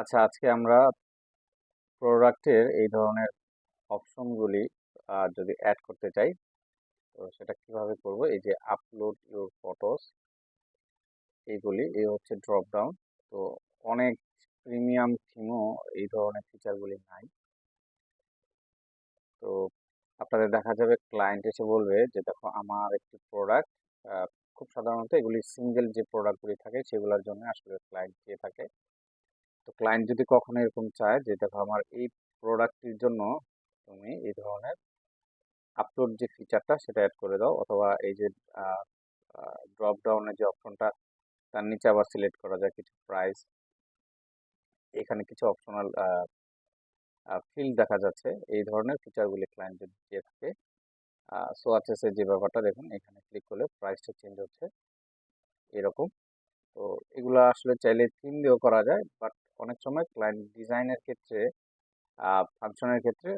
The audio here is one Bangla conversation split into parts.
আচ্ছা, আজকে আমরা প্রোডাক্টের এই ধরনের অপশনগুলি যদি অ্যাড করতে চাই, তো সেটা কিভাবে করব? এই যে আপলোড ইউর ফটোস, এই হচ্ছে ড্রপ ডাউন। তো অনেক প্রিমিয়াম থিমও এই ধরনের ফিচারগুলি নাই। তো আপনাদের দেখা যাবে ক্লায়েন্ট এসে বলবে যে দেখো আমার একটি প্রোডাক্ট, খুব সাধারণত এগুলি সিঙ্গেল যে প্রোডাক্টগুলি থাকে সেগুলোর জন্য আসলে ক্লায়েন্ট চেয়ে থাকে। তো ক্লায়েন্ট যদি কখনো এরকম চায় যে দেখো আমার এই প্রোডাক্টটির জন্য তুমি এই ধরনের আপলোড যে ফিচারটা সেটা অ্যাড করে দাও, অথবা এই যে ড্রপ ডাউনের যে অপশনটা তার নিচে আবার সিলেক্ট করা যায় কিছু প্রাইস, এখানে কিছু অপশনাল ফিল্ড দেখা যাচ্ছে। এই ধরনের ফিচারগুলি ক্লায়েন্ট যদি দিয়ে থাকে, সোয়াচেসের যে ব্যাপারটা দেখুন, এখানে ক্লিক করলে প্রাইসটা চেঞ্জ হচ্ছে এরকম। তো এগুলো আসলে চাইলে থিম দিয়েও করা যায়, বাট অনেক সময় ক্লায়েন্ট ডিজাইনের ক্ষেত্রে, ফাংশনের ক্ষেত্রে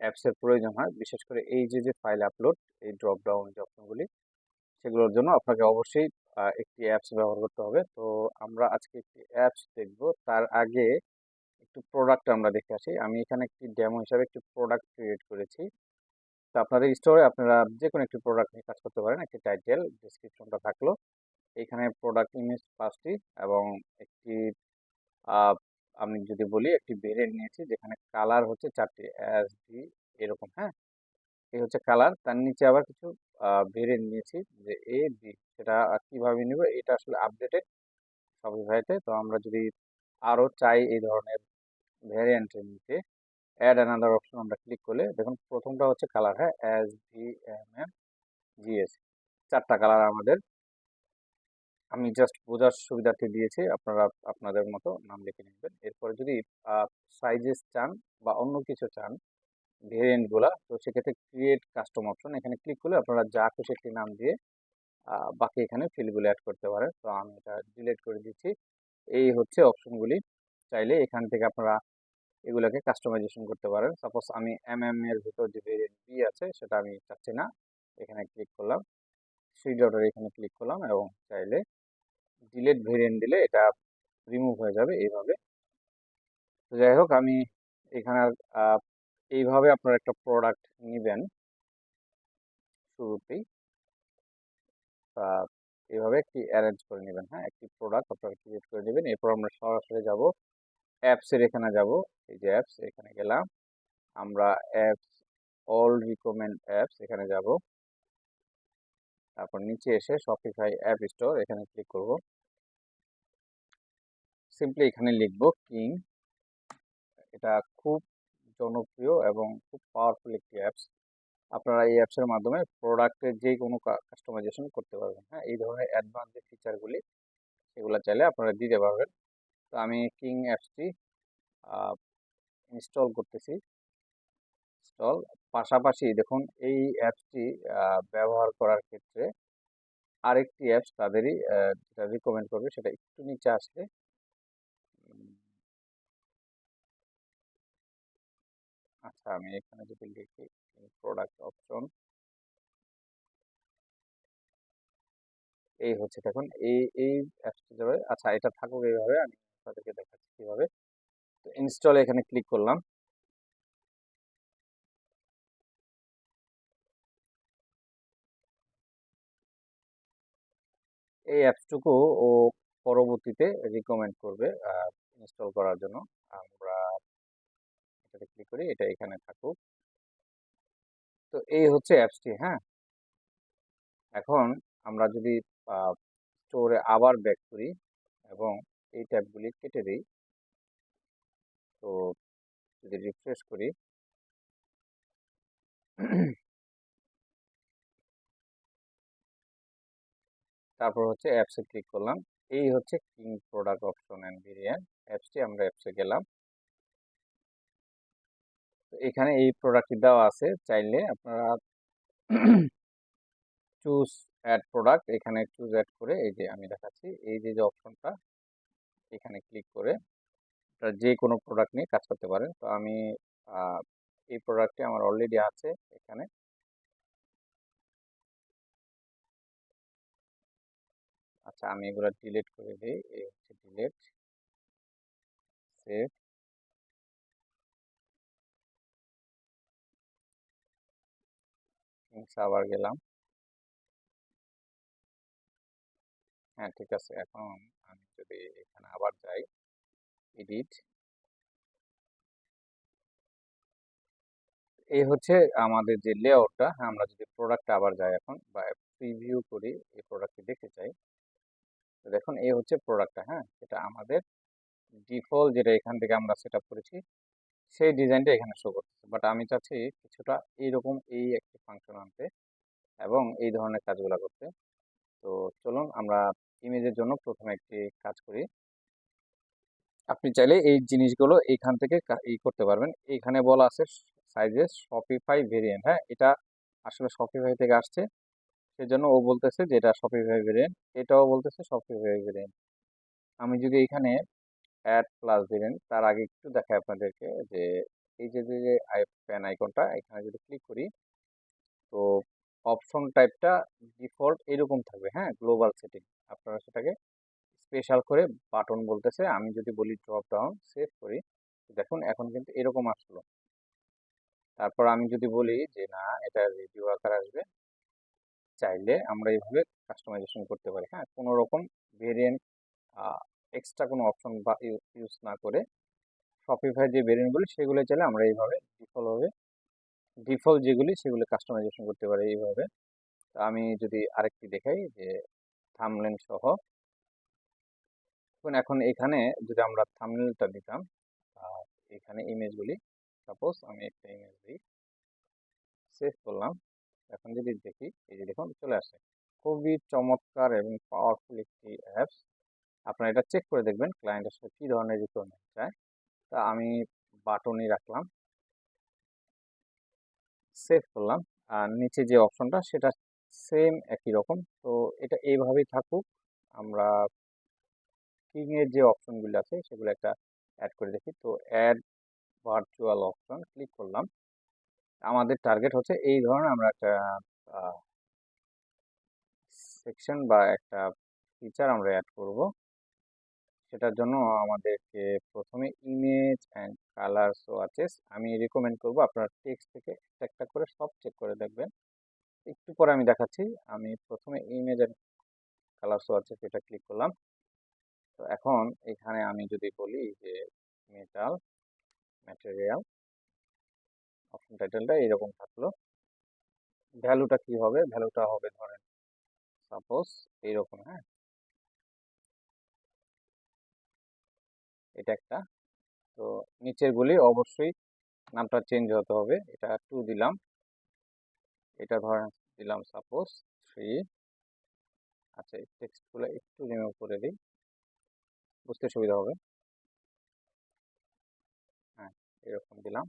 অ্যাপসের প্রয়োজন হয়। বিশেষ করে এই যে যে ফাইল আপলোড, এই ড্রপ ডাউন যে অপশনগুলি, সেগুলোর জন্য আপনাকে অবশ্যই একটি অ্যাপস ব্যবহার করতে হবে। তো আমরা আজকে একটি অ্যাপস দেখব। তার আগে একটু প্রোডাক্ট আমরা দেখে আসি। আমি এখানে একটি ডেমো হিসাবে একটি প্রোডাক্ট ক্রিয়েট করেছি। তো আপনাদের স্টোরে আপনারা যে কোনো একটি প্রোডাক্ট নিয়ে কাজ করতে পারেন। একটি টাইটেল, ডিসক্রিপশনটা থাকলো। এখানে প্রোডাক্ট ইমেজ 5টি এবং একটি আহ, আমি যদি বলি একটি ভেরিয়েন্ট নিয়েছি যেখানে কালার হচ্ছে 4টি, এস ডি এরকম। হ্যাঁ, এই হচ্ছে কালার। তার নিচে আবার কিছু ভেরিয়েন্ট নিয়েছি, যে এ বি। সেটা কিভাবে নিব, এটা আসলে আপডেটেড শপিফাইতে। তো আমরা যদি আরো চাই এই ধরনের ভ্যারিয়েন্ট নিতে, অ্যাড অ্যানাদার অপশন আমরা ক্লিক করলে দেখুন প্রথমটা হচ্ছে কালার। হ্যাঁ, S V M M GS, 4টা কালার আমাদের। আমি জাস্ট বোঝার সুবিধার্থে দিয়েছি, আপনারা আপনাদের মতো নাম লিখে নেবেন। এরপরে যদি সাইজেস চান বা অন্য কিছু চান, ভেরিয়েন্ট গুলা, তো সেক্ষেত্রে ক্রিয়েট কাস্টম অপশন এখানে ক্লিক করলে আপনারা যা খুশি একটি নাম দিয়ে বাকি এখানে ফিল্ডগুলো অ্যাড করতে পারেন। তো আমি এটা ডিলিট করে দিচ্ছি। এই হচ্ছে অপশনগুলি। চাইলে এখান থেকে আপনারা এগুলোকে কাস্টমাইজেশন করতে পারেন। সাপোজ আমি এর ভিতর যে ভেরিয়েন্ট বি আছে সেটা আমি চাচ্ছি না, এখানে ক্লিক করলাম, থ্রি ডটের এখানে ক্লিক করলাম এবং চাইলে ডিলিট ভেরিয়েন্ট দিলে এটা রিমুভ হয়ে যাবে এইভাবে। তো যাই হোক, আমি এখানে আহ, এইভাবে আপনারা একটা প্রোডাক্ট নেবেন শুরুতেই, এইভাবে একটি অ্যারেঞ্জ করে নেবেন। হ্যাঁ, একটি প্রোডাক্ট আপনারা ক্রিয়েট করে নেবেন। এরপর আমরা সরাসরি যাব অ্যাপসের এখানে যাব। এই যে অ্যাপস, এখানে গেলাম আমরা। অ্যাপস, অল রিকমেন্ড অ্যাপস, এখানে যাব। তারপর নিচে এসে শপিফাই অ্যাপ স্টোর, এখানে ক্লিক করব। সিম্পলি এখানে লিখব কিং। এটা খুব জনপ্রিয় এবং খুব পাওয়ারফুল একটি অ্যাপস। আপনারা এই অ্যাপসের মাধ্যমে প্রোডাক্টের যে কোনো কাস্টমাইজেশন করতে পারবেন। হ্যাঁ, এই ধরনের অ্যাডভান্স যে ফিচারগুলি সেগুলো চাইলে আপনারা দিতে পারবেন। তো আমি কিং অ্যাপসটি ইনস্টল করতেছি। ইনস্টল, পাশাপাশি দেখুন এই অ্যাপসটি ব্যবহার করার ক্ষেত্রে আরেকটি অ্যাপস তাদেরই যেটা রিকমেন্ড করবে, সেটা একটু নিচে আসলে আচ্ছা, আমি এখানে যদি লিখি প্রোডাক্ট অপশন, এই হচ্ছে দেখুন এই এই অ্যাপসটি যাবে। আচ্ছা, এটা থাকুক এইভাবে, আমি তাদেরকে দেখাচ্ছি কিভাবে। তো ইনস্টল এখানে ক্লিক করলাম। এই অ্যাপসটুকু ও পরবর্তীতে রিকমেন্ড করবে ইনস্টল করার জন্য। আমরা এটাতে ক্লিক করি, এটা এখানে থাকুক। তো এই হচ্ছে অ্যাপসটি। হ্যাঁ, এখন আমরা যদি স্টোরে আবার ব্যাক করি এবং এই ট্যাবগুলি কেটে দিই, তো যদি রিফ্রেশ করি, তারপর হচ্ছে অ্যাপসে ক্লিক করলাম। এই হচ্ছে king product option and variant অ্যাপসটি। আমরা অ্যাপসে গেলাম। তো এখানে এই প্রোডাক্টটি দেওয়া আছে, চাইলে আপনারা চুজ অ্যাড প্রোডাক্ট, এখানে চুজ অ্যাড করে এই যে আমি দেখাচ্ছি এই যে যে অপশনটা, এখানে ক্লিক করে যে কোনো প্রোডাক্ট নিয়ে কাজ করতে পারেন। তো আমি এই প্রোডাক্টটি আমার অলরেডি আছে এখানে। আচ্ছা, আমি এগুলো ডিলিট করে দিই। এই হচ্ছে ডিলিট, সেভ, আবার গেলাম। হ্যাঁ, ঠিক আছে। এখন আমি যদি এখানে আবার যাই, এডিট, এই হচ্ছে আমাদের যে লেআউটটা। হ্যাঁ, আমরা যদি প্রোডাক্টে আবার যাই এখন বা প্রিভিউ করি, এই প্রোডাক্টটি দেখতে চাই, তো দেখুন এই হচ্ছে প্রোডাক্টটা। হ্যাঁ, এটা আমাদের ডিফল্ট যেটা এখান থেকে আমরা সেট আপ করেছি সেই ডিজাইনটা এখানে শো করতেছে, বাট আমি চাচ্ছি কিছুটা এইরকম এই একটি ফাংশন আনতে এবং এই ধরনের কাজগুলো করতে। তো চলুন আমরা ইমেজের জন্য প্রথমে একটি কাজ করি। আপনি চাইলে এই জিনিসগুলো এইখান থেকে করতে পারবেন। এইখানে বলা আছে সাইজেস শপিফাই ভেরিয়েন্ট। হ্যাঁ, এটা আসলে শপিফাই থেকে আসছে, সেজন্য ও বলতেছে যে এটা শপিফাই ভেরিয়েন্ট, এটাও বলতেছে শপিফাই ভেরিয়েন্ট। আমি যদি এখানে অ্যাড প্লাস ভেরিয়েন্ট, তার আগে একটু দেখাই আপনাদেরকে যে এই যে যে পেন আইকনটা এখানে যদি ক্লিক করি, তো অপশন টাইপটা ডিফল্ট এরকম থাকবে। হ্যাঁ, গ্লোবাল সেটিং। আপনারা সেটাকে স্পেশাল করে বাটন বলতেছে। আমি যদি বলি ড্রপ ডাউন সেভ করি, দেখুন এখন কিন্তু এরকম আসলো। তারপর আমি যদি বলি যে না, এটা রিভিউ আকার আসবে, চাইলে আমরা এইভাবে কাস্টমাইজেশন করতে পারি। হ্যাঁ, কোনো রকম ভেরিয়েন্ট এক্সট্রা কোনো অপশন বা ইউজ না করে শপিফাই যে ভেরিয়েন্টগুলি সেগুলো চাইলে আমরা এইভাবে ডিফল্ট যেগুলি সেগুলো কাস্টমাইজেশন করতে পারি এইভাবে। তো আমি যদি আরেকটি দেখাই যে থাম্বনেল সহ, এখন এখানে যদি আমরা থাম্বনেলটা দিতাম, আহ, এখানে ইমেজগুলি, সাপোজ আমি একটা ইমেজ দিই, সেভ করলাম। এখন যদি দেখি, এই যে দেখুন চলে আসে। খুবই চমৎকার এবং পাওয়ারফুল একটি অ্যাপস। আপনারা এটা চেক করে দেখবেন ক্লায়েন্ট আসলে কি ধরনের রিকোয়ারমেন্ট চায়। তা আমি বাটনই রাখলাম, সেভ করলাম। আর নিচে যে অপশনটা সেটা সেম একই রকম। তো এটা এইভাবেই থাকুক। আমরা কিং এর যে অপশনগুলো আছে সেগুলো একটা অ্যাড করে দেখি। তো অ্যাড ভার্চুয়াল অপশন ক্লিক করলাম। আমাদের টার্গেট হচ্ছে এই ধরনের আমরা একটা সেকশন বা একটা ফিচার আমরা অ্যাড করব। সেটার জন্য আমাদেরকে প্রথমে ইমেজ অ্যান্ড কালার সোয়াচেস, আমি রিকমেন্ড করব আপনার টেক্সট থেকে একটা একটা করে সব চেক করে দেখবেন। একটু পরে আমি দেখাচ্ছি। আমি প্রথমে ইমেজ অ্যান্ড কালার সোয়াচেস এটা ক্লিক করলাম। তো এখন এখানে আমি যদি বলি যে মেটাল ম্যাটেরিয়াল, অপশন টাইটেলটা এরকম থাকলো। ভ্যালুটা কি হবে? ভ্যালুটা হবে ধরেন সাপোজ এইরকম। হ্যাঁ, এটা একটা। তো নিচের গুলি অবশ্যই নামটা চেঞ্জ হতে হবে। এটা 2 দিলাম, এটা ধরেন দিলাম সাপোজ 3। আচ্ছা, এই টেক্সটগুলো একটু রিমুভ করে দিই, বুঝতে সুবিধা হবে। হ্যাঁ, এরকম দিলাম।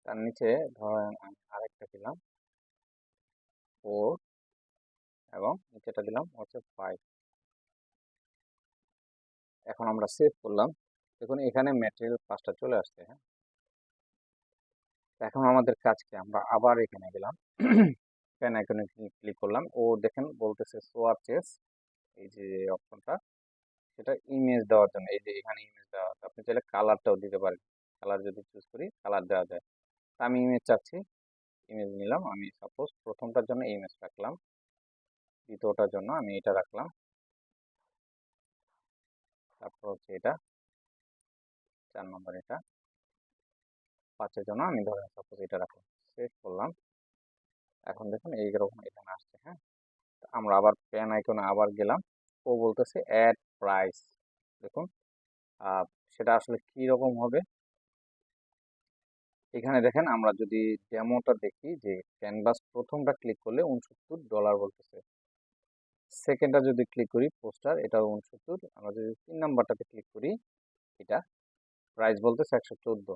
তার নিচে ধরেন আমি আরেকটা দিলাম 4 এবং নিচেটা দিলাম হচ্ছে 5। এখন আমরা সেভ করলাম। দেখুন এখানে ম্যাটেরিয়াল 5টা চলে আসছে। হ্যাঁ, এখন আমাদের কাজ কি? আমরা আবার এখানে গেলাম, পেন আইকনে ক্লিক করলাম। ও দেখেন বলতেছে সোয়াচেস, এই যে অপশনটা, সেটা ইমেজ দেওয়ার জন্য। এই যে এখানে ইমেজ দেওয়া আছে, আপনি চাইলে কালারটাও দিতে পারেন। কালার যদি চুজ করি কালার দেওয়া যায়। তা আমি ইমেজ চাচ্ছি, ইমেজ নিলাম। আমি সাপোজ প্রথমটার জন্য ইমেজ রাখলাম, দ্বিতীয়টার জন্য আমি এটা রাখলাম, তারপর হচ্ছে এটা 4 নম্বর, এটা 5-এর জন্য আমি ধরেন সাপোজ এটা রাখলাম। সেভ করলাম। এখন দেখুন এইরকম এখানে আসছে। হ্যাঁ, তো আমরা আবার পেন আইকনে আবার গেলাম। ও বলতেছে অ্যাড প্রাইস। দেখুন আহ, সেটা আসলে কি রকম হবে। এখানে দেখেন আমরা যদি ডেমোটা দেখি যে ক্যানভাস প্রথমটা ক্লিক করলে $69 বলতেছে। সেকেন্ডটা যদি ক্লিক করি পোস্টার, এটাও 69। আমরা যদি 3 নাম্বারটাতে ক্লিক করি, এটা প্রাইস বলতেছে 114।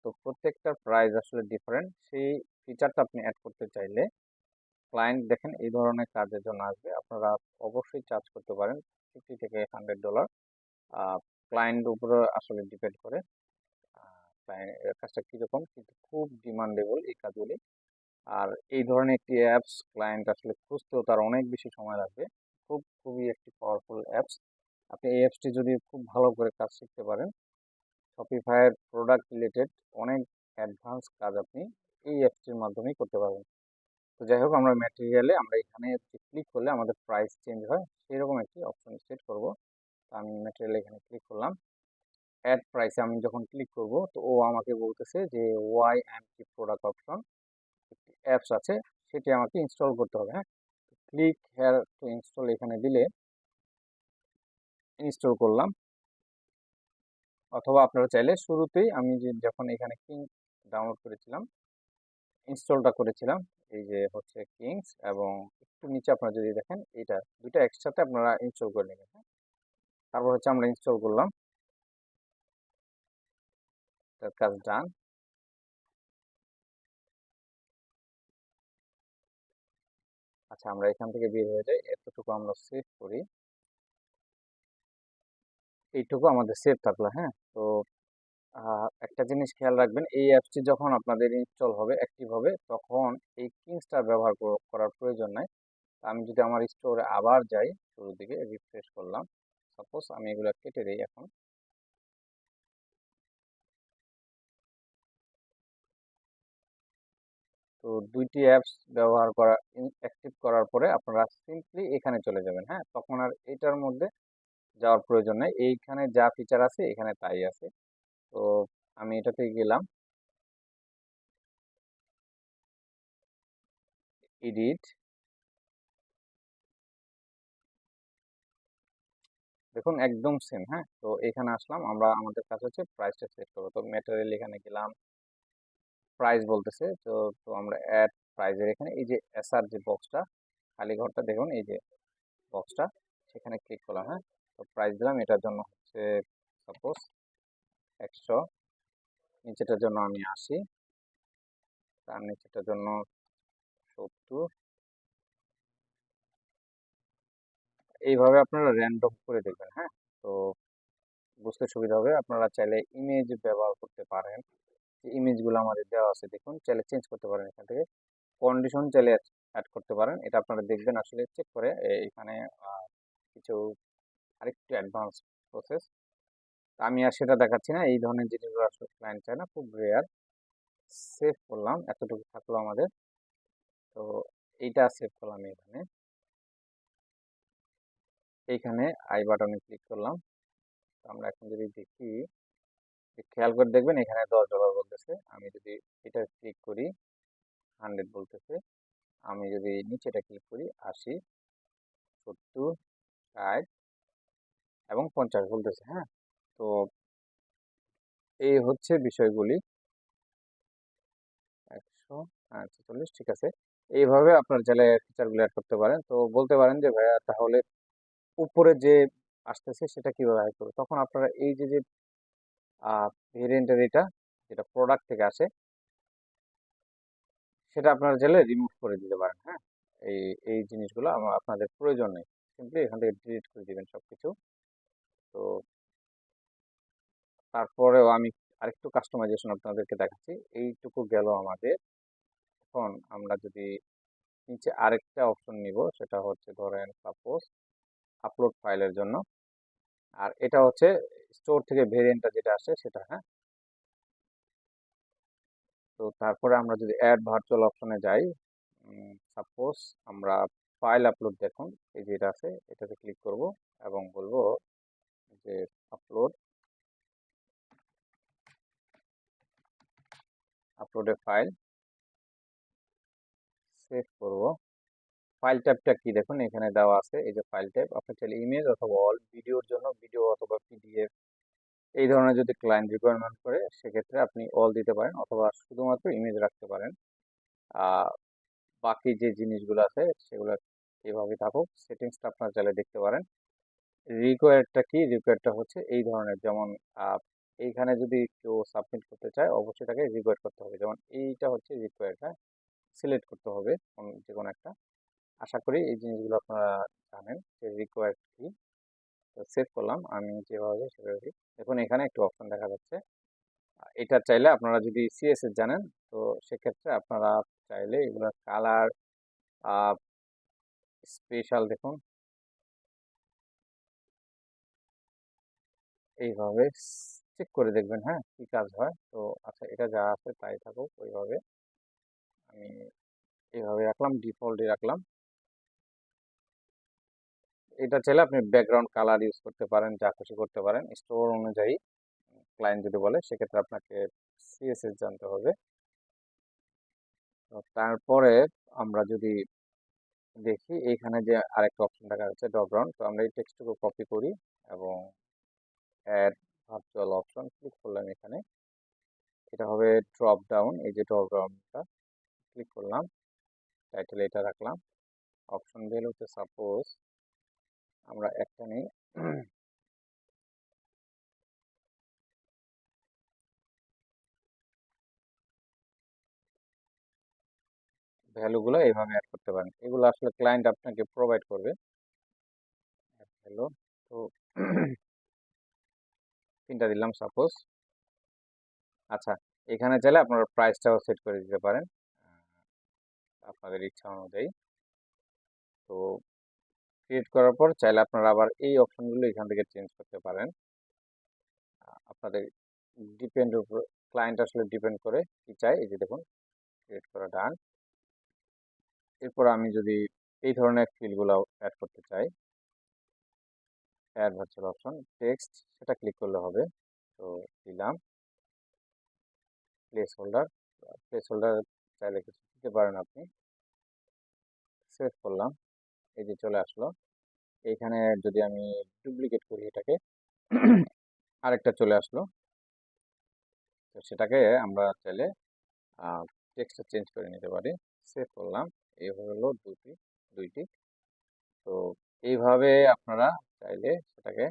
তো প্রত্যেকটার প্রাইস আসলে ডিফারেন্ট। সেই ফিচারটা আপনি অ্যাড করতে চাইলে ক্লায়েন্ট দেখেন এই ধরনের কাজের জন্য আসবে, আপনারা অবশ্যই চার্জ করতে পারেন $50 থেকে $100। ক্লায়েন্ট উপরে আসলে ডিপেন্ড করে কাজটা কীরকম, কিন্তু খুব ডিমান্ডেবল এই কাজগুলি। আর এই ধরনের একটি অ্যাপস ক্লায়েন্ট আসলে খুঁজতেও তার অনেক বেশি সময় লাগবে। খুবই একটি পাওয়ারফুল অ্যাপস। আপনি এই অ্যাপসটি যদি খুব ভালো করে কাজ শিখতে পারেন, শপিফাইয়ের প্রোডাক্ট রিলেটেড অনেক অ্যাডভান্স কাজ আপনি এই অ্যাপসটির মাধ্যমেই করতে পারবেন। তো যাই হোক, আমরা ম্যাটেরিয়ালে আমরা এখানে ক্লিক করলে আমাদের প্রাইস চেঞ্জ হয় সেরকম একটি অপশন সেট করব। তো আমি ম্যাটেরিয়াল এখানে ক্লিক করলাম। অ্যাড প্রাইসে আমি যখন ক্লিক করব, তো ও আমাকে বলতেছে যে ওয়াই অ্যান্ড কি প্রোডাক্ট অপশন একটি অ্যাপস আছে, সেটি আমাকে ইনস্টল করতে হবে। হ্যাঁ, ক্লিক হেয়ার টু ইনস্টল এখানে দিলে ইনস্টল করলাম। অথবা আপনারা চাইলে শুরুতেই আমি যে যখন এখানে কিং ডাউনলোড করেছিলাম, ইনস্টলটা করেছিলাম, এই যে হচ্ছে কিংস, এবং একটু নিচে আপনারা যদি দেখেন এটা দুইটা একসাথে আপনারা ইনস্টল করে নেবেন। হ্যাঁ, তারপর হচ্ছে আমরা ইনস্টল করলাম, তার কাজ ডান। আচ্ছা, আমরা এখান থেকে বের হয়ে যাই, এতটুকু আমরা সেভ করি, এইটুকু আমাদের সেভ থাকলো। হ্যাঁ, তো একটা জিনিস খেয়াল রাখবেন, এই অ্যাপসটি যখন আপনাদের ইনস্টল হবে, অ্যাক্টিভ হবে, তখন এই কিংসটা ব্যবহার করার প্রয়োজন নাই। আমি যদি আমার স্টোরে আবার যাই, শুরুর দিকে রিফ্রেশ করলাম, সাপোজ আমি এগুলো কেটে দিই এখন। তো দুইটি অ্যাপস ব্যবহার করা অ্যাক্টিভ করার পরে আপনারা সিম্পলি এখানে চলে যাবেন। হ্যাঁ, তখন আর এটার মধ্যে যাওয়ার প্রয়োজন নেই, এইখানে যা ফিচার আছে এখানে তাই আছে। তো আমি এটাতে গেলাম, এডিট, দেখুন একদম সেম। হ্যাঁ, তো এখানে আসলাম, আমরা আমাদের কাছে হচ্ছে প্রাইসটা সেট করবো। তো ম্যাটেরিয়াল এখানে গেলাম, প্রাইস বলতেছে, তো তো আমরা অ্যাড প্রাইজের এখানে এই যে এসআর যে বক্সটা, খালি ঘরটা দেখুন, এই যে বক্সটা, সেখানে ক্লিক করলাম। হ্যাঁ, তো প্রাইস দিলাম, এটার জন্য হচ্ছে সাপোজ 100, নিচেটার জন্য আমি 80, তার নিচেটার জন্য 70। এইভাবে আপনারা র্যান্ডম করে দেখবেন। হ্যাঁ, তো বুঝতে সুবিধা হবে। আপনারা চাইলে ইমেজ ব্যবহার করতে পারেন, যে ইমেজগুলো আমাদের দেওয়া আছে দেখুন, চাইলে চেঞ্জ করতে পারেন এখান থেকে, কন্ডিশন চাইলে অ্যাড করতে পারেন। এটা আপনারা দেখবেন আসলে চেক করে এখানে কিছু আরেকটু অ্যাডভান্স প্রসেস, আমি আর সেটা দেখাচ্ছি না। এই ধরনের জিনিসগুলো আসলে ক্লায়েন্ট চায় না, খুব রেয়ার। সেভ করলাম, এতটুকু থাকলো আমাদের। তো এইটা সেভ করলাম এখানে, এইখানে আই বাটনে ক্লিক করলাম। তো আমরা এখন যদি দেখি, খেয়াল করে দেখবেন এখানে $10 বলতেছে। আমি যদি এটা ক্লিক করি, 100 বলতেছে। আমি যদি নিচেটা ক্লিক করি, 80, 70, 60 এবং 50 বলতেছে। হ্যাঁ, তো এই হচ্ছে বিষয়গুলি। 100, 46, ঠিক আছে। এইভাবে আপনার চাইলে ফিচারগুলো অ্যাড করতে পারেন। তো বলতে পারেন যে ভাইয়া তাহলে উপরে যে আসতেছে সেটা কিভাবে হাই করবো, তখন আপনারা এই যে যে ভেরিয়েন্টের এটা যেটা প্রোডাক্ট থেকে আসে, সেটা আপনারা চাইলে রিমুভ করে দিতে পারেন। হ্যাঁ, এই এই জিনিসগুলো আপনাদের প্রয়োজন নেই, সিম্পলি এখান থেকে ডিলিট করে দিবেন সবকিছু। তো তারপরেও আমি আরেকটু কাস্টমাইজেশন আপনাদেরকে দেখাচ্ছি, এইটুকু গেল আমাদের। এখন আমরা যদি নিচে আরেকটা অপশন নিব, সেটা হচ্ছে ধরেন সাপোজ আপলোড ফাইলের জন্য, আর এটা হচ্ছে স্টোর থেকে ভেরিয়েন্টটা যেটা আসে সেটা। হ্যাঁ, তো তারপরে আমরা যদি অ্যাড ভার্চুয়াল অপশনে যাই, সাপোজ আমরা ফাইল আপলোড, দেখুন এই যে এটা আছে, এটাতে ক্লিক করব এবং বলবো যে আপলোড, আপলোডে ফাইল, সেভ করব। ফাইল ট্যাবটা কি দেখুন এখানে দেওয়া আছে, এই যে ফাইল ট্যাব, আপনি চাইলে ইমেজ অথবা অল, ভিডিওর জন্য ভিডিও অথবা পিডিএফ, এই ধরনের যদি ক্লায়েন্ট রিকোয়ারমেন্ট করে সেক্ষেত্রে আপনি অল দিতে পারেন, অথবা শুধুমাত্র ইমেজ রাখতে পারেন। আহ, বাকি যে জিনিসগুলো আছে সেগুলো এভাবে থাকুক, সেটিংসটা আপনারা চাইলে দেখতে পারেন। রিকোয়ারটা কি, রিকোয়ারটা হচ্ছে এই ধরনের, যেমন আহ, এইখানে যদি কেউ সাবমিট করতে চায় অবশ্যই তাকে রিকোয়ার করতে হবে, যেমন এইটা হচ্ছে রিকোয়ার। হ্যাঁ, সিলেক্ট করতে হবে যে কোনো একটা। আশা করি এই জিনিসগুলো আপনারা জানেন যে রিকোয়ার কি। তো সেভ করলাম আমি যেভাবে সেভাবে। দেখুন এখানে একটু অপশন দেখা যাচ্ছে, এটা চাইলে আপনারা যদি সিএসএস জানেন, তো সেক্ষেত্রে আপনারা চাইলে এগুলো কালার স্পেশাল, দেখুন এইভাবে চেক করে দেখবেন, হ্যাঁ, কি কাজ হয়। তো আচ্ছা, এটা যা আছে তাই থাকুক ওইভাবে। আমি এইভাবে রাখলাম, ডিফল্টই রাখলাম। এটা চাইলে আপনি ব্যাকগ্রাউন্ড কালার ইউজ করতে পারেন, যা খুশি করতে পারেন স্টোর অনুযায়ী। ক্লায়েন্ট যদি বলে সেক্ষেত্রে আপনাকে সিএসএস জানতে হবে। তো তারপরে আমরা যদি দেখি এইখানে যে আরেকটা অপশন দেখা যাচ্ছে ড্রপডাউন, তো আমরা এই টেক্সটটুকু কপি করি এবং অ্যাড ভার্চুয়াল অপশন ক্লিক করলাম এখানে। এটা হবে ড্রপ ডাউন, এই যে ড্রপ ডাউনটা ক্লিক করলাম, টাইটেল এটা রাখলাম। অপশন ভ্যালুতে সাপোজ আমরা একটা নিই। ভ্যালুগুলো এইভাবে অ্যাড করতে পারেন, এগুলো আসলে ক্লায়েন্ট আপনাকে প্রোভাইড করবে। হ্যালো, তো তিনটা দিলাম সাপোজ। আচ্ছা, এখানে চাইলে আপনারা প্রাইসটাও সেট করে দিতে পারেন আপনাদের ইচ্ছা অনুযায়ী। তো ক্রিয়েট করার পর চাইলে আপনারা আবার এই অপশনগুলো এখান থেকে চেঞ্জ করতে পারেন। আপনাদের ডিপেন্ড উপর, ক্লায়েন্ট আসলে ডিপেন্ড করে কি চাই। এই যে দেখুন, ক্রিয়েট করা ডান। এরপর আমি যদি এই ধরনের ফিল্ডগুলো অ্যাড করতে চাই, অ্যাড ভার্চুয়াল অপশন টেক্সট, সেটা ক্লিক করলে হবে। তো দিলাম প্লেস হোল্ডার, প্লেস হোল্ডার চাইলে কিছু দিতে পারেন আপনি। সেভ করলাম, এই যে চলে আসলো। এইখানে যদি আমি ডুপ্লিকেট করি এটাকে, আরেকটা চলে আসলো। তো সেটাকে আমরা চাইলে টেক্সটটা চেঞ্জ করে নিতে পারি। সেভ করলাম, এই হলো দুইটি। তো এইভাবে আপনারা চাইলে সেটাকে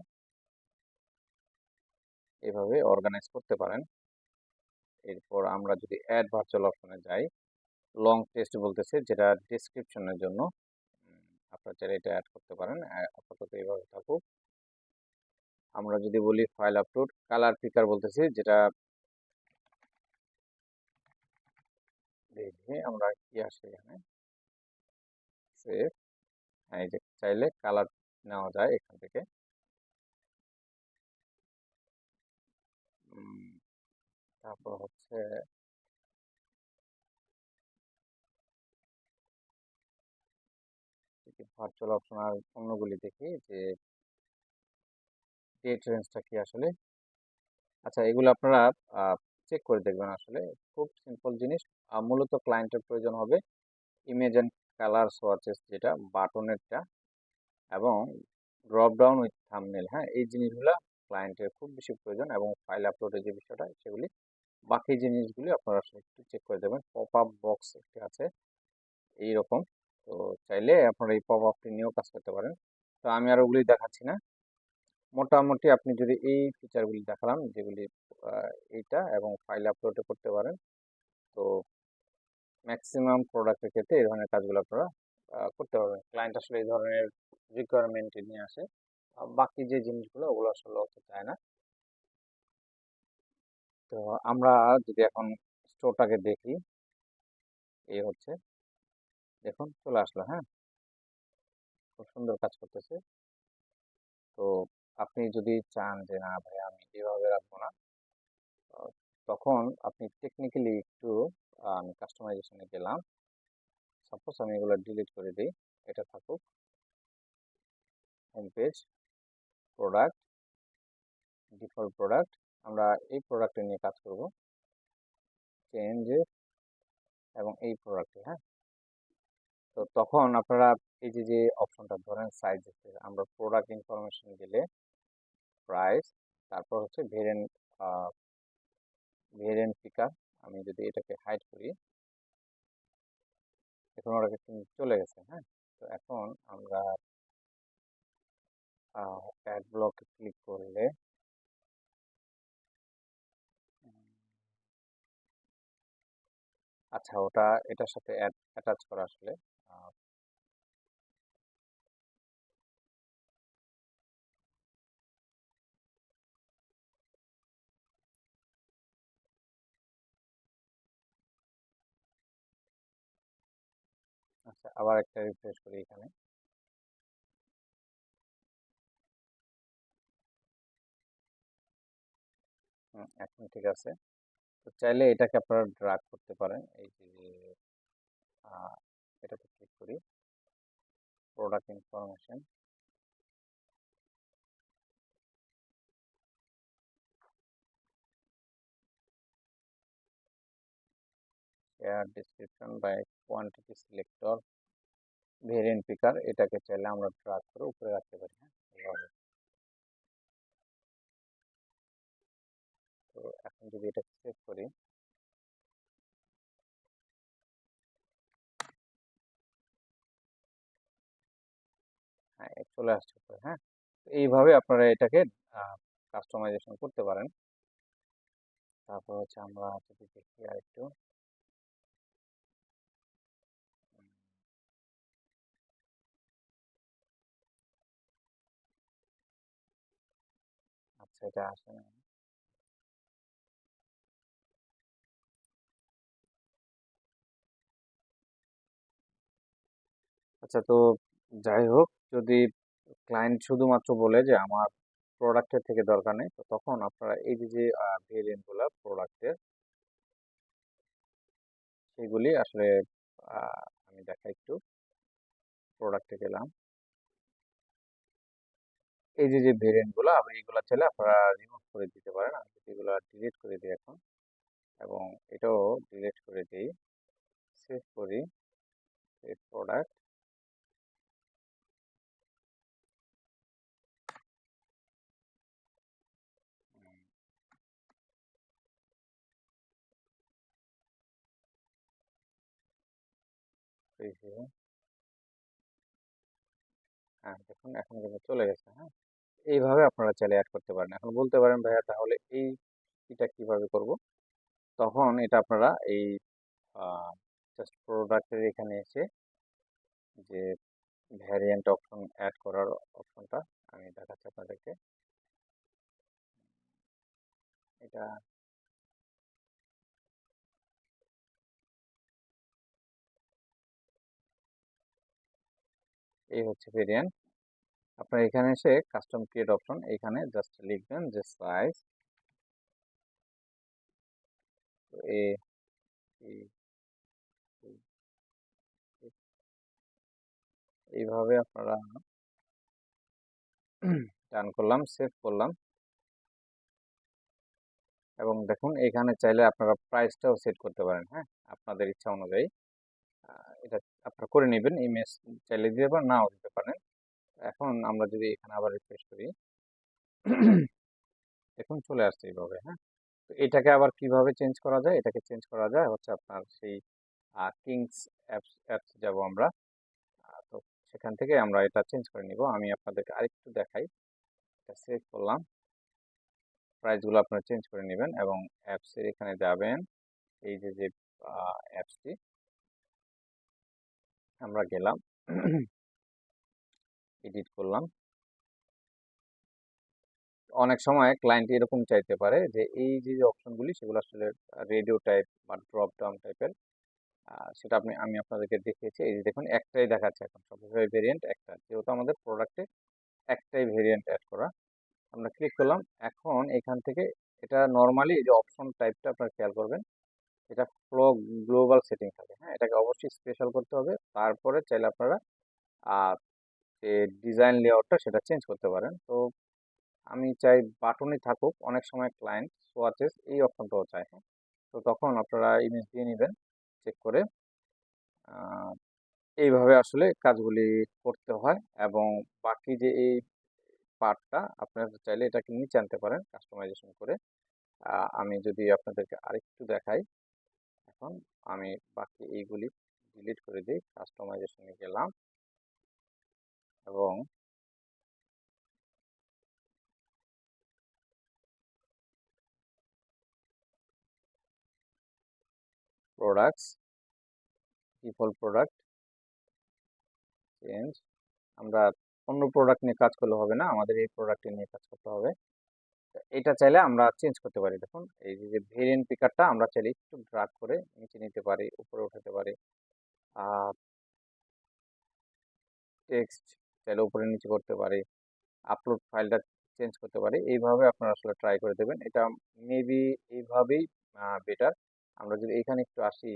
এইভাবে অর্গানাইজ করতে পারেন। এরপর আমরা যদি অ্যাড ভার্চুয়াল অপশনে যাই, লং টেক্সট বলতেছে, যেটা ডেসক্রিপশনের জন্য। আপনারা চাইলে এটা অ্যাড করতে পারেন, আপাতত এইভাবে থাকুক। আমরা যদি বলি ফাইল আপলোড, কালার পিকার বলতেছি, যেটা দেখে আমরা কি আসে এখানে সেভ। এই যে চাইলে কালার নেওয়া যায় এখান থেকে। তারপর হচ্ছে ভার্চুয়াল অপশন আর অন্যগুলি দেখি যে ডেট রেঞ্জটা কি আসলে। আচ্ছা, এগুলো আপনারা চেক করে দেখবেন। আসলে খুব সিম্পল জিনিস। মূলত ক্লায়েন্টের প্রয়োজন হবে ইমেজ অ্যান্ড কালার সোয়াচেস, যেটা বাটনেরটা, এবং ড্রপ ডাউন উইথ থাম্বনেল। হ্যাঁ, এই জিনিসগুলো ক্লায়েন্টের খুব বেশি প্রয়োজন, এবং ফাইল আপলোডের যে বিষয়টা সেগুলি। বাকি জিনিসগুলি আপনারা আসলে একটু চেক করে দেবেন। পপ আপ বক্স একটি আছে এইরকম, তো চাইলে আপনারা এই পপ আপটি নিয়েও কাজ করতে পারেন। তো আমি আর ওগুলি দেখাচ্ছি না। মোটামুটি আপনি যদি এই ফিচারগুলি দেখালাম, যেগুলি এইটা এবং ফাইল আপলোডে করতে পারেন, তো ম্যাক্সিমাম প্রোডাক্টের ক্ষেত্রে এই ধরনের কাজগুলো আপনারা করতে পারবেন। ক্লায়েন্ট আসলে এই ধরনের রিকোয়ারমেন্ট নিয়ে আসে। বাকি যে জিনিসগুলো ওগুলো আসলে অত চায় না। তো আমরা যদি এখন স্টোরটাকে দেখি, এই হচ্ছে, দেখুন চলে আসলো। হ্যাঁ, খুব সুন্দর কাজ করতেছে। তো আপনি যদি চান যে না ভাই আমি এভাবে রাখবো না, আহ, তখন আপনি টেকনিক্যালি একটু আমি কাস্টমাইজেশনে গেলাম। সাপোজ আমি এগুলো ডিলিট করে দিই, এটা থাকুক। Home page, product, default product, আমরা এই প্রোডাক্টে নিয়ে কাজ করব, চেঞ্জ, এবং এই প্রোডাক্টে। হ্যাঁ, তো তখন আপনারা এই যে যে অপশনটা ধরেন সাইজ, আমরা প্রোডাক্ট ইনফরমেশন গেলে প্রাইস, তারপর হচ্ছে ভেরিয়েন্ট, ভেরিয়েন্ট পিকার। আমি যদি এটাকে হাইড করি, এখন ওটা কিন্তু চলে গেছে। হ্যাঁ, তো এখন আমরা অ্যাড ব্লকে ক্লিক করলে আচ্ছা, ওটা এটার সাথে অ্যাটাচ করা আসলে আহ, আচ্ছা, আবার একটা রিফ্রেশ করি এখানে। এখন ঠিক আছে। তো চাইলে এটাকে আপনারা ড্রাগ করতে পারেন। এই যে আহ, এটাতে ক্লিক করি, product information, share description buy quantity selector, variant picker, এটাকে চাইলে আমরা ড্রাগ করে উপরে রাখতে পারি। হ্যাঁ, এইভাবে। তো এখন যদি এটাকে সেভ করি, হ্যাঁ চলে আসছে উপরে। হ্যাঁ, তো এইভাবে আপনারা এটাকে কাস্টমাইজেশন করতে পারেন। তারপর হচ্ছে আমরা যদি দেখি আর একটু, আচ্ছা এটা আসে না। আচ্ছা, তো যাই হোক, যদি ক্লায়েন্ট শুধুমাত্র বলে যে আমার প্রোডাক্টের থেকে দরকার নেই, তো তখন আপনারা এই যে যে ভেরিয়েন্ট গুলা প্রোডাক্টের, সেগুলি আসলে আমি দেখাই একটু। প্রোডাক্টে গেলাম, এই যে যে ভেরিয়েন্ট গুলো, আপনি এগুলা চাইলে আপনারা রিমুভ করে দিতে পারেন। আমি যদি এগুলো ডিলিট করে দিই এখন, এবং এটাও ডিলিট করে দিই, সেভ করি, সেভ প্রোডাক্ট, হ্যাঁ দেখুন এখন কিন্তু চলে গেছে। হ্যাঁ, এইভাবে আপনারা চাইলে অ্যাড করতে পারেন। এখন বলতে পারেন ভাইয়া তাহলে এটা কিভাবে করব? তখন এটা আপনারা এই জাস্ট প্রোডাক্টের এখানে এসে যে ভ্যারিয়েন্ট অপশন অ্যাড করার অপশনটা আমি দেখাচ্ছি আপনাদেরকে। এটা এই হচ্ছে ভেরিয়েন্ট। আপনার এখানে এসে কাস্টম ক্রিয়েট অপশন, এখানে জাস্ট লিখবেন যে সাইজ এ, এইভাবে আপনারা ডান করলাম, সেভ করলাম, এবং দেখুন এখানে চাইলে আপনারা প্রাইসটাও সেট করতে পারেন। হ্যাঁ, আপনাদের ইচ্ছা অনুযায়ী এটা আপনারা করে নেবেন। ইমেজ চাইলে দিতে পারেন, নাও দিতে পারেন। এখন আমরা যদি এখানে আবার রিফ্রেশ করি, দেখুন চলে আসছে এইভাবে। হ্যাঁ, তো এটাকে আবার কিভাবে চেঞ্জ করা যায়? এটাকে চেঞ্জ করা যায় হচ্ছে আপনার সেই কিংস অ্যাপস যাব আমরা। তো সেখান থেকে আমরা এটা চেঞ্জ করে নিব। আমি আপনাদেরকে আরেকটু দেখাই। এটা সেভ করলাম, প্রাইসগুলো আপনারা চেঞ্জ করে নেবেন এবং অ্যাপসের এখানে যাবেন। এই যে যে অ্যাপসটি আমরা গেলাম, এডিট করলাম। অনেক সময় ক্লায়েন্ট এরকম চাইতে পারে যে এই যে যে অপশনগুলি সেগুলো আসলে রেডিও টাইপ বা ড্রপ ডাউন টাইপের। সেটা আমি আপনাদেরকে দেখিয়েছি। এই যে দেখুন একটাই দেখাচ্ছে এখন, সবসময় ভেরিয়েন্ট একটা, যেহেতু আমাদের প্রোডাক্টে একটাই ভেরিয়েন্ট অ্যাড করা। আমরা ক্লিক করলাম। এখন এখান থেকে এটা নর্মালি এই যে অপশন টাইপটা আপনারা খেয়াল করবেন, এটা ফ্লো গ্লোবাল সেটিং থাকে। হ্যাঁ, এটাকে অবশ্যই স্পেশাল করতে হবে। তারপরে চাইলে আপনারা যে ডিজাইন লেআউটটা সেটা চেঞ্জ করতে পারেন। তো আমি চাই বাটনই থাকুক। অনেক সময় ক্লায়েন্ট সোয়াচেস এই অপশনটাও চায়। হ্যাঁ, তো তখন আপনারা ইমেজ দিয়ে নেবেন চেক করে। আহ, এইভাবে আসলে কাজগুলি করতে হয়। এবং বাকি যে এই পার্টটা আপনারা চাইলে এটাকে নিচে আনতে পারেন কাস্টমাইজেশন করে। আমি যদি আপনাদেরকে আরেকটু দেখাই, এখন আমি বাকি এইগুলি ডিলিট করে দিই, কাস্টমাইজেশনে গেলাম এবং প্রোডাক্টস, ডিফল্ট প্রোডাক্ট চেঞ্জ। আমরা অন্য প্রোডাক্ট নিয়ে কাজ করলে হবে না, আমাদের এই প্রোডাক্ট নিয়ে কাজ করতে হবে। এটা চাইলে আমরা চেঞ্জ করতে পারি। দেখুন এই যে ভেরিয়েন্ট পিকারটা আমরা চাইলে একটু ড্রাগ করে নিচে নিতে পারি, উপরে উঠাতে পারি। আর টেক্সট চাইলে উপরে নিচে করতে পারি। আপলোড ফাইলটা চেঞ্জ করতে পারি। এইভাবে আপনারা আসলে ট্রাই করে দেবেন। এটা মেবি এইভাবেই বেটার। আমরা যদি এখানে একটু আসি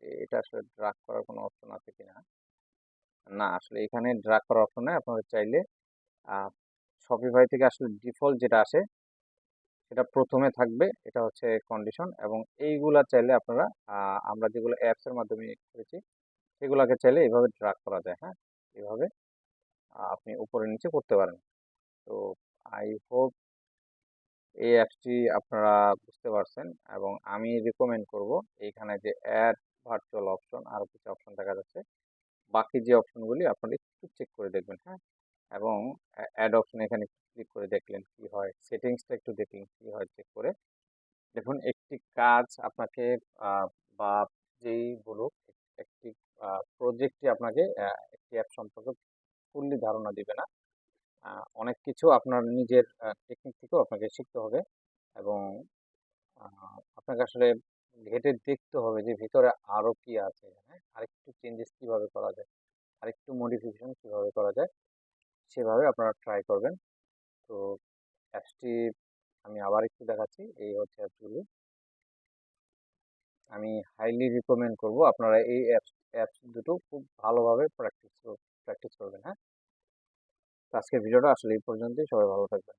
যে এটা আসলে ড্রাগ করার কোনো অপশন আছে কিনা। না, আসলে এখানে ড্রাগ করার অপশন নাই। আপনারা চাইলে শপিফাই থেকে আসলে ডিফল্ট যেটা আসে সেটা প্রথমে থাকবে, এটা হচ্ছে কন্ডিশন। এবং এইগুলা চাইলে আপনারা আমরা যেগুলো অ্যাপস এর মাধ্যমে করেছি সেগুলোকে চাইলে এভাবে ড্রাগ করা যায়। হ্যাঁ, এভাবে আপনি উপরে নিচে করতে পারেন। তো আই হোপ এই অ্যাপসটি আপনারা বুঝতে পারছেন, এবং আমি রিকমেন্ড করব এইখানে যে অ্যাড ভার্চুয়াল অপশন আরো কিছু অপশন দেখা যাচ্ছে, বাকি যে অপশনগুলি আপনারা একটু চেক করে দেখবেন। হ্যাঁ, এবং অ্যাড অপশন এখানে ক্লিক করে দেখলেন কি হয়, সেটিংসটা একটু দেখলেন কি হয় চেক করে দেখুন। একটি কাজ আপনাকে বা যেই বলুক, একটি প্রজেক্টই আপনাকে একটি অ্যাপ সম্পর্কে ফুললি ধারণা দিবে না। অনেক কিছু আপনার নিজের টেকনিক থেকেও আপনাকে শিখতে হবে, এবং আপনাকে আসলে ঘেঁটে দেখতে হবে যে ভিতরে আরো কি আছে, হ্যাঁ, আরেকটু চেঞ্জেস কিভাবে করা যায়, আরেকটু মডিফিকেশন কিভাবে করা যায়, সেভাবে আপনারা ট্রাই করবেন। তো অ্যাপসটি আমি আবার একটু দেখাচ্ছি, এই হচ্ছে অ্যাপসগুলি। আমি হাইলি রিকমেন্ড করব আপনারা এই অ্যাপস দুটো খুব ভালোভাবে প্র্যাকটিস করবেন। হ্যাঁ, তো আজকের ভিডিওটা আসলে এই পর্যন্তই। সবাই ভালো থাকবেন।